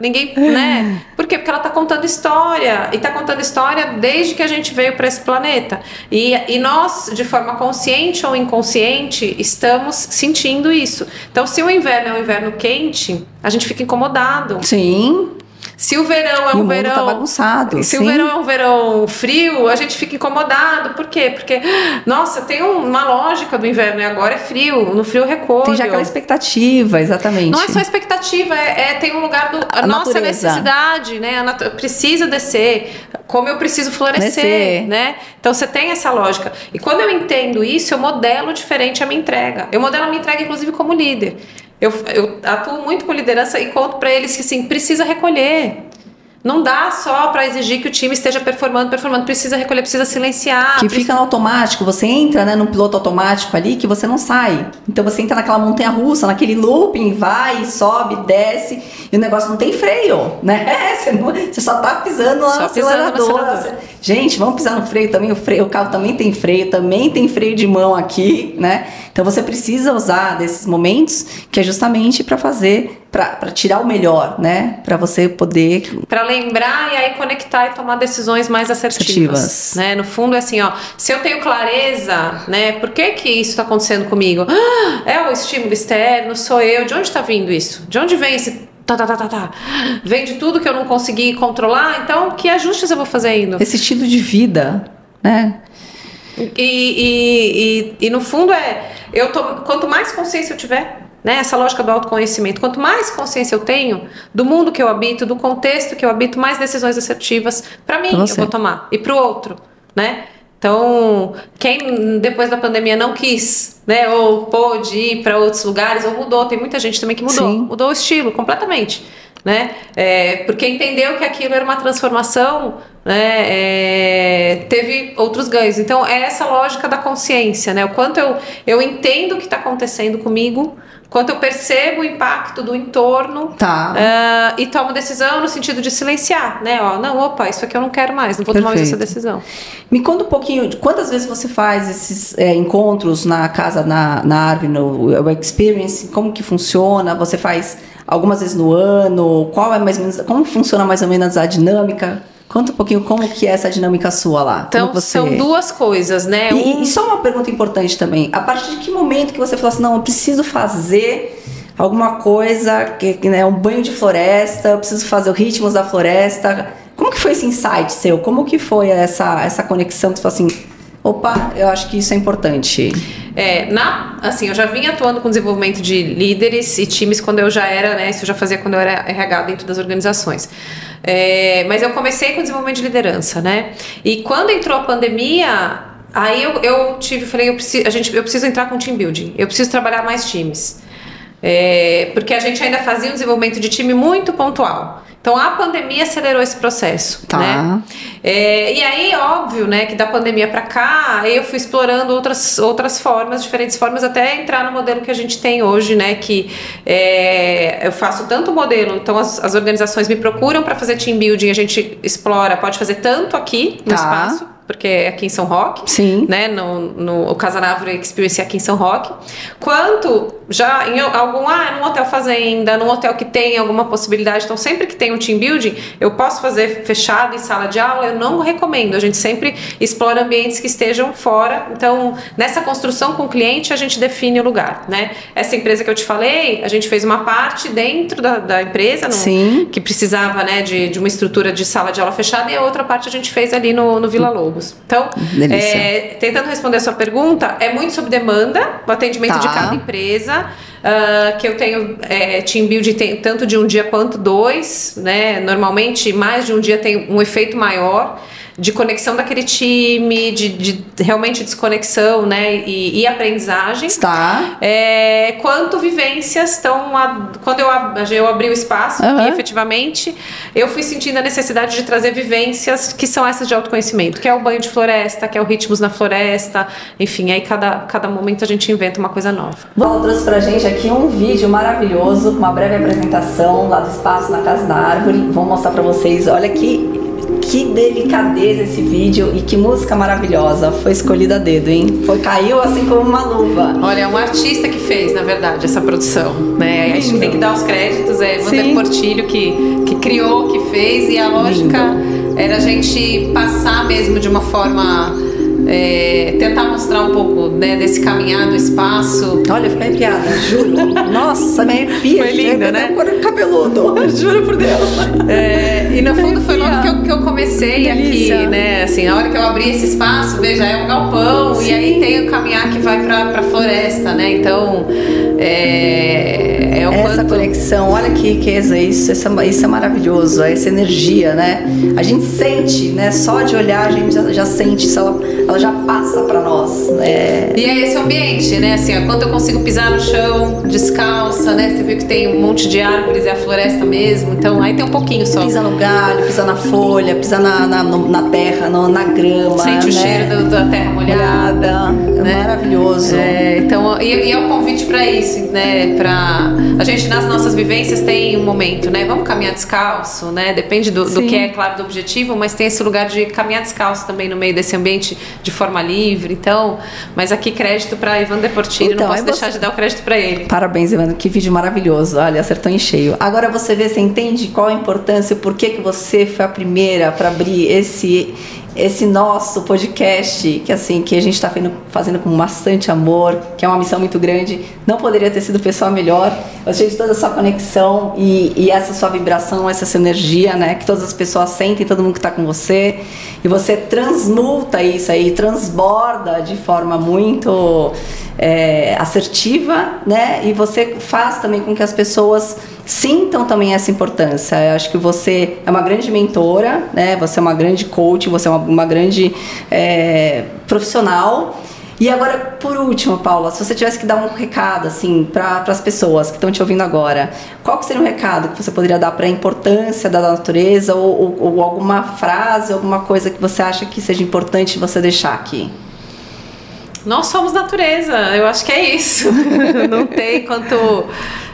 Ninguém... né? Por quê? Porque ela está contando história. E está contando história desde que a gente veio para esse planeta. E nós, de forma consciente ou inconsciente, estamos sentindo isso. Então, se o inverno é um inverno quente, a gente fica incomodado. Sim. Se o verão é um verão... tá bagunçado. Se o verão é um verão frio, a gente fica incomodado. Por quê? Porque, nossa, tem uma lógica do inverno, e agora é frio. No frio eu recolho. Tem já aquela expectativa, exatamente. Não é só expectativa, tem um lugar do... A nossa natureza. Necessidade, né? Precisa descer. Como eu preciso florescer, né? Então você tem essa lógica. E quando eu entendo isso, eu modelo diferente a minha entrega. Eu modelo a minha entrega, inclusive, como líder. Eu atuo muito com liderança e conto para eles que, assim, precisa recolher. Não dá só para exigir que o time esteja performando, precisa recolher, precisa silenciar. Que fica no automático, você entra, né, num piloto automático ali que você não sai. Então você entra naquela montanha russa, naquele looping, vai, sobe, desce, e o negócio não tem freio, né? Você só tá pisando lá no acelerador. Gente, vamos pisar no freio também, o carro também tem freio de mão aqui, né? Então você precisa usar desses momentos que é justamente para fazer, para tirar o melhor, né? Para você poder... Para lembrar e aí conectar e tomar decisões mais assertivas. Né? No fundo é assim, ó, se eu tenho clareza, né? Por que isso está acontecendo comigo? É o estímulo externo, sou eu, de onde está vindo isso? De onde vem esse... Vem de tudo que eu não consegui controlar, então que ajustes eu vou fazendo? Esse estilo de vida, né? E no fundo quanto mais consciência eu tiver, né, essa lógica do autoconhecimento, quanto mais consciência eu tenho do mundo que eu habito, do contexto que eu habito, mais decisões assertivas para mim eu vou tomar e para o outro, né? Então, quem depois da pandemia não quis, né, ou pôde ir para outros lugares, ou mudou, tem muita gente também que mudou o estilo completamente, né? Porque entendeu que aquilo era uma transformação, né? Teve outros ganhos. Então, é essa lógica da consciência, né? O quanto eu entendo o que está acontecendo comigo, quanto eu percebo o impacto do entorno e tomo decisão no sentido de silenciar, né? Isso aqui eu não quero mais, não vou tomar essa decisão. Me conta um pouquinho de quantas vezes você faz esses encontros na casa, na Árvore, no Experience, como que funciona? Você faz algumas vezes no ano? Como funciona mais ou menos a dinâmica? Conta um pouquinho como que é essa dinâmica sua lá. Então, são duas coisas, né? E só uma pergunta importante também. A partir de que momento que você falou assim, não, eu preciso fazer alguma coisa, que é um banho de floresta, eu preciso fazer os ritmos da floresta. Como que foi esse insight seu? Como que foi essa conexão que você falou assim, opa, eu acho que isso é importante? Assim, eu já vinha atuando com desenvolvimento de líderes e times quando eu já era, né? Isso eu já fazia quando eu era RH dentro das organizações. Mas eu comecei com desenvolvimento de liderança, né? E quando entrou a pandemia, aí eu falei, eu preciso entrar com team building, eu preciso trabalhar mais times. Porque a gente ainda fazia um desenvolvimento de time muito pontual. Então a pandemia acelerou esse processo, né? E aí, óbvio, né, que da pandemia para cá, eu fui explorando outras formas, diferentes formas, até entrar no modelo que a gente tem hoje, né? Que eu faço tanto modelo, então as organizações me procuram para fazer team building, a gente explora, pode fazer tanto aqui no espaço, porque é aqui em São Roque, Sim. né? O Casa Árvore Experience é aqui em São Roque, quanto já em num hotel fazenda, num hotel que tem alguma possibilidade. Então, sempre que tem um team building, eu posso fazer fechado em sala de aula, eu não recomendo. A gente sempre explora ambientes que estejam fora. Então, nessa construção com o cliente, a gente define o lugar, né? Essa empresa que eu te falei, a gente fez uma parte dentro da empresa, que precisava, né, de uma estrutura de sala de aula fechada, e a outra parte a gente fez ali no Vila Lobos. Então, tentando responder a sua pergunta, é muito sob demanda, o atendimento de cada empresa. Que eu tenho team building tanto de um dia quanto 2, né? Normalmente mais de um dia tem um efeito maior de conexão daquele time, de realmente desconexão, né? E aprendizagem. Tá. Quanto vivências estão. Quando eu abri o espaço, e efetivamente eu fui sentindo a necessidade de trazer vivências que são essas de autoconhecimento, que é o banho de floresta, que é o Ritmos na Floresta, enfim, aí cada momento a gente inventa uma coisa nova. Val trouxe pra gente aqui um vídeo maravilhoso, uma breve apresentação lá do espaço na Casa da Árvore. Vou mostrar pra vocês, olha que delicadeza esse vídeo e que música maravilhosa. Foi escolhida a dedo, hein? Caiu assim como uma luva. Olha, é um artista que fez, na verdade, essa produção, né? A gente tem que dar os créditos, Wander Portilho que criou, que fez, e a lógica era a gente passar mesmo de uma forma... tentar mostrar um pouco, né, desse caminhar do espaço. Olha, eu fiquei arrepiada, juro. Nossa, me arrepia. Foi linda, né? Couro cabeludo, juro por Deus. E no fundo foi logo que eu comecei aqui, né? Assim, a hora que eu abri esse espaço, veja, é um galpão. Sim. E aí tem o caminhar que vai pra floresta, né? Então, essa conexão, olha que riqueza isso é maravilhoso, essa energia, né? A gente sente, né? Só de olhar a gente já sente isso, ela já passa pra nós, né? E é esse ambiente, né? Assim, ó, quando eu consigo pisar no chão, descalça, né? Você viu que tem um monte de árvores, é a floresta mesmo, então aí tem um pouquinho só. Pisa no galho, pisa na folha, pisa na terra, na grama. Sente o cheiro da terra molhada, né? É maravilhoso. Então, e é o convite pra isso, né? A gente, nas nossas vivências, tem um momento, né? Vamos caminhar descalço, né? Depende do que é, claro, do objetivo, mas tem esse lugar de caminhar descalço também no meio desse ambiente de forma livre. Então, mas aqui crédito para Wander Portilho, não posso deixar de dar o crédito para ele. Parabéns, Wander, que vídeo maravilhoso. Olha, acertou em cheio. Agora você entende qual a importância, o porquê que você foi a primeira para abrir esse nosso podcast, que assim, que a gente está fazendo com bastante amor, que é uma missão muito grande. Não poderia ter sido pessoa melhor. Eu achei de toda a sua conexão e essa sua vibração, essa sua energia, né? Que todas as pessoas sentem, todo mundo que está com você. E você transmuta isso aí, transborda de forma muito assertiva, né? E você faz também com que as pessoas sintam também essa importância. Eu acho que você é uma grande mentora, né? Você é uma grande coach, você é uma grande profissional. E agora, por último, Paula, se você tivesse que dar um recado assim para as pessoas que estão te ouvindo agora, qual que seria um recado que você poderia dar para a importância da natureza ou alguma frase, alguma coisa que você acha que seja importante você deixar aqui? Nós somos natureza, eu acho que é isso. Não tem quanto...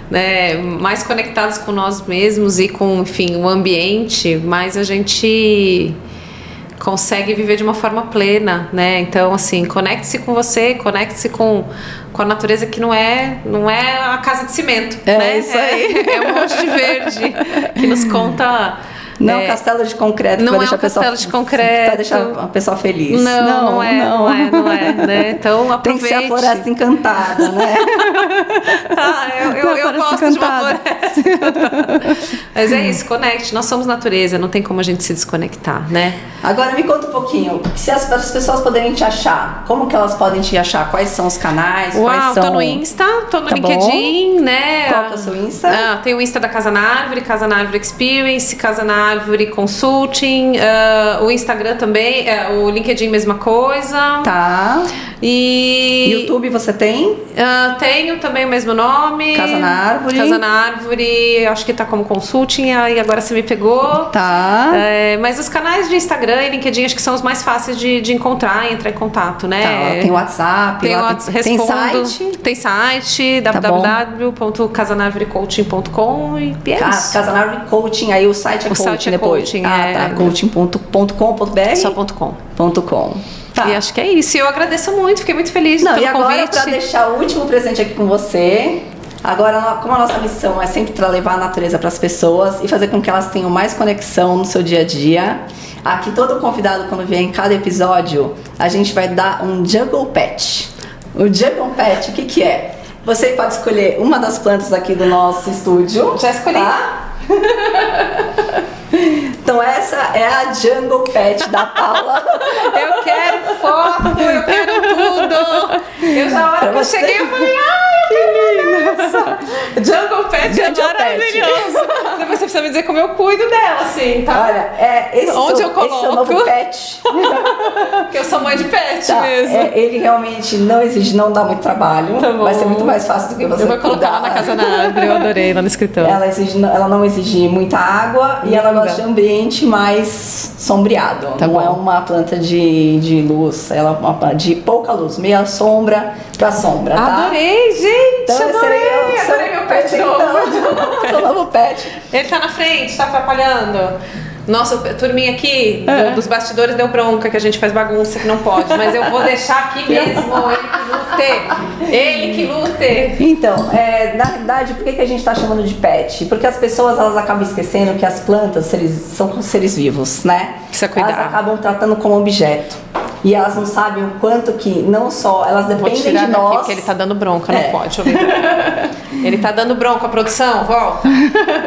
Né, mais conectados com nós mesmos e com, enfim, o ambiente, mais a gente consegue viver de uma forma plena, né? Então, assim, conecte-se com você, conecte-se com a natureza, que não é a casa de cimento, né? Isso aí. É um monte de verde que nos conta... Não é um castelo de concreto, não é um castelo de concreto para deixar a pessoa feliz. Não é, né? Então aproveite. Tem que ser a floresta encantada, né? Eu gosto de uma floresta encantada. Mas é isso, conecte. Nós somos natureza, não tem como a gente se desconectar, né? Agora me conta um pouquinho, se as pessoas poderem te achar, como que elas podem te achar? Quais são os canais? Quais são... Tô no Insta, tô no LinkedIn, né? Qual que é o seu Insta? Tem o Insta da Casa Árvore, Casa Árvore Experience, Casa Árvore Consulting, o Instagram também, o LinkedIn mesma coisa. Tá. E YouTube você tem? Tenho também o mesmo nome. Casa na Árvore. Casa na Árvore, acho que tá como Consulting, aí agora você me pegou. Tá. Mas os canais de Instagram e LinkedIn acho que são os mais fáceis de encontrar e entrar em contato, né? Tá, tem WhatsApp, tem site. Tem site, www.casanarvorecoaching.com e é isso. Casa na Árvore Coaching, aí o site é coaching. coaching depois. Coaching, tá. Coaching.com.br? Só .com. .com. Tá. E acho que é isso. E eu agradeço muito, fiquei muito feliz Não, pelo e agora, convite. para deixar o último presente aqui com você, agora, como a nossa missão é sempre para levar a natureza para as pessoas e fazer com que elas tenham mais conexão no seu dia a dia, aqui todo convidado, quando vier em cada episódio, a gente vai dar um Jungle Pet. O Jungle Pet, o que que é? Você pode escolher uma das plantas aqui do nosso estúdio. Já escolhi. Tá? Então essa é a Jungle Pet da Paula. Eu quero foto, eu quero tudo. Eu na hora que eu cheguei, eu falei, ai, que linda. Jungle Pet Jungle é maravilhoso. Depois você precisa me dizer como eu cuido dela, assim, tá? Olha, Onde eu coloco? esse é o novo pet. Porque eu sou mãe de pet Tá, mesmo. ele realmente não exige, não dá muito trabalho. Tá bom. Vai ser muito mais fácil do que você Eu vou colocar lá cuidar. na casa na árvore, eu adorei, lá no escritório. Ela não exige muita água e ela gosta de ambiente mais sombreado. Tá não bom. é uma planta de luz, ela é uma planta de pouca luz, meia sombra pra sombra, tá? Adorei, gente, Então, esse aí é o seu adorei meu pet presentão. novo. Seu novo pet. Ele tá na frente, tá atrapalhando. Nossa, turminha aqui dos bastidores deu bronca que a gente faz bagunça que não pode, mas eu vou deixar aqui mesmo, ele que lute. Então, na realidade, por que a gente está chamando de pet? Porque as pessoas elas acabam esquecendo que as plantas são seres vivos, né? Precisa cuidar. Elas acabam tratando como objeto. E elas não sabem o quanto que, não só, elas Vou dependem tirar de daqui nós. porque ele tá dando bronca, não É. pode ouvir. Ele tá dando bronca, produção, volta.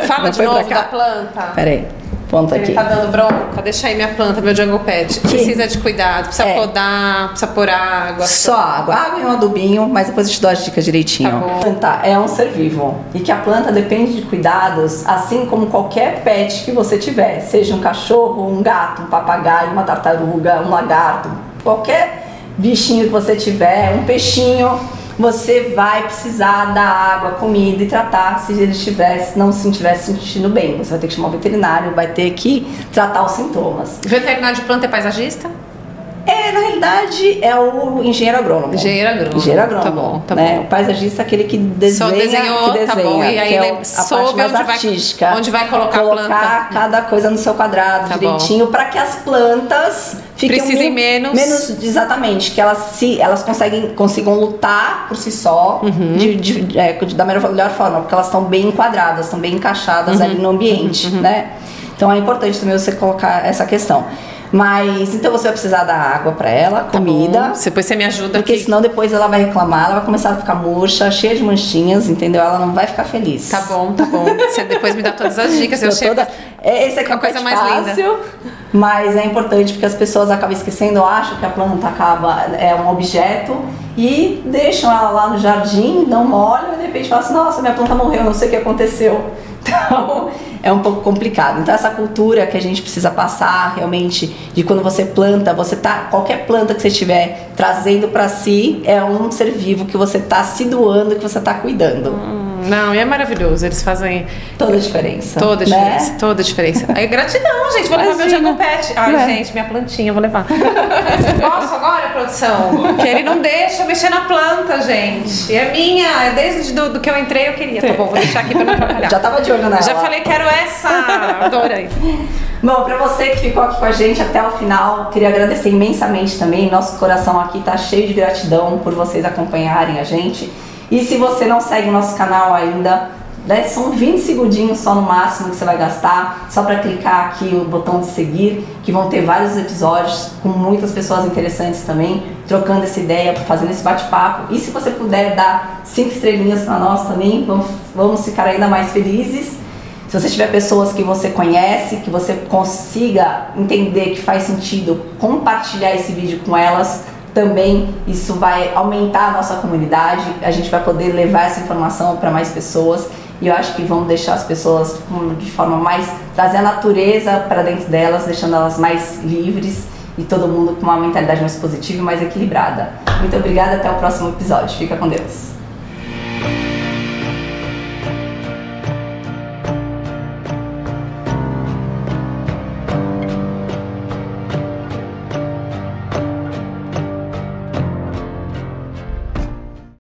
Fala de Foi pra novo cá. da planta. Peraí, ponto Ele aqui. tá dando bronca, deixa aí minha planta, meu jungle pet. Precisa de cuidado, precisa podar, precisa pôr água. Só água. Água e um adubinho, mas depois eu te dou as dicas direitinho. Tá bom. A planta é um ser vivo e que a planta depende de cuidados, assim como qualquer pet que você tiver, seja um cachorro, um gato, um papagaio, uma tartaruga, um lagarto, qualquer bichinho que você tiver, um peixinho, você vai precisar dar água, comida e tratar se ele não se estiver se sentindo bem. Você vai ter que chamar o veterinário, vai ter que tratar os sintomas. Veterinário de planta é paisagista? Na realidade, é o engenheiro agrônomo. Engenheiro agrônomo. Engenheiro agrônomo. Tá bom, tá né? bom. O paisagista é aquele que desenha, Só desenhou, tá bom. E aí que é ele a parte soube mais onde vai- artística. onde vai colocar a Colocar cada coisa no seu quadrado Tá direitinho, para que as plantas fiquem Precisem menos. exatamente, que elas consigam lutar por si só Uhum. da melhor forma, porque elas estão bem enquadradas, estão bem encaixadas Uhum. ali no ambiente, né? Então é importante também você colocar essa questão. Mas então você vai precisar dar água para ela, comida. Tá bom. Depois você me ajuda Porque aqui. senão depois ela vai reclamar, ela vai começar a ficar murcha, cheia de manchinhas, entendeu? Ela não vai ficar feliz. Tá bom, tá bom. Você depois me dá todas as dicas. Eu chego. Esse aqui é a um coisa pet mais fácil, mas é importante porque as pessoas acabam esquecendo, acham que a planta é um objeto e deixam ela lá no jardim, não molham e de repente falam assim, nossa, minha planta morreu, não sei o que aconteceu. Então é um pouco complicado. Então essa cultura que a gente precisa passar realmente de quando você planta, qualquer planta que você estiver trazendo para si é um ser vivo que você está se doando, que você está cuidando. Não, e é maravilhoso. Eles fazem Toda a diferença. toda a né? diferença, toda a diferença. Aí, gratidão, gente. Vou levar meu Imagina. jungle pet. Ai, É. gente, minha plantinha, vou levar. Posso agora, produção? Porque ele não deixa eu mexer na planta, gente. E é minha. Desde do que eu entrei, eu queria. Tá bom, vou deixar aqui pra não atrapalhar. Já tava de olho nela. Já falei, quero essa. Adorei. Bom, pra você que ficou aqui com a gente até o final, queria agradecer imensamente também. Nosso coração aqui tá cheio de gratidão por vocês acompanharem a gente. E se você não segue o nosso canal ainda, né, são 20 segundinhos só no máximo que você vai gastar, só para clicar aqui o botão de seguir, que vão ter vários episódios com muitas pessoas interessantes também, trocando essa ideia, fazendo esse bate-papo. E se você puder dar 5 estrelinhas para nós também, vamos ficar ainda mais felizes. Se você tiver pessoas que você conhece, que você consiga entender que faz sentido compartilhar esse vídeo com elas, também isso vai aumentar a nossa comunidade, a gente vai poder levar essa informação para mais pessoas e eu acho que vão deixar as pessoas de forma mais, trazer a natureza para dentro delas, deixando elas mais livres e todo mundo com uma mentalidade mais positiva e mais equilibrada. Muito obrigada, até o próximo episódio. Fica com Deus.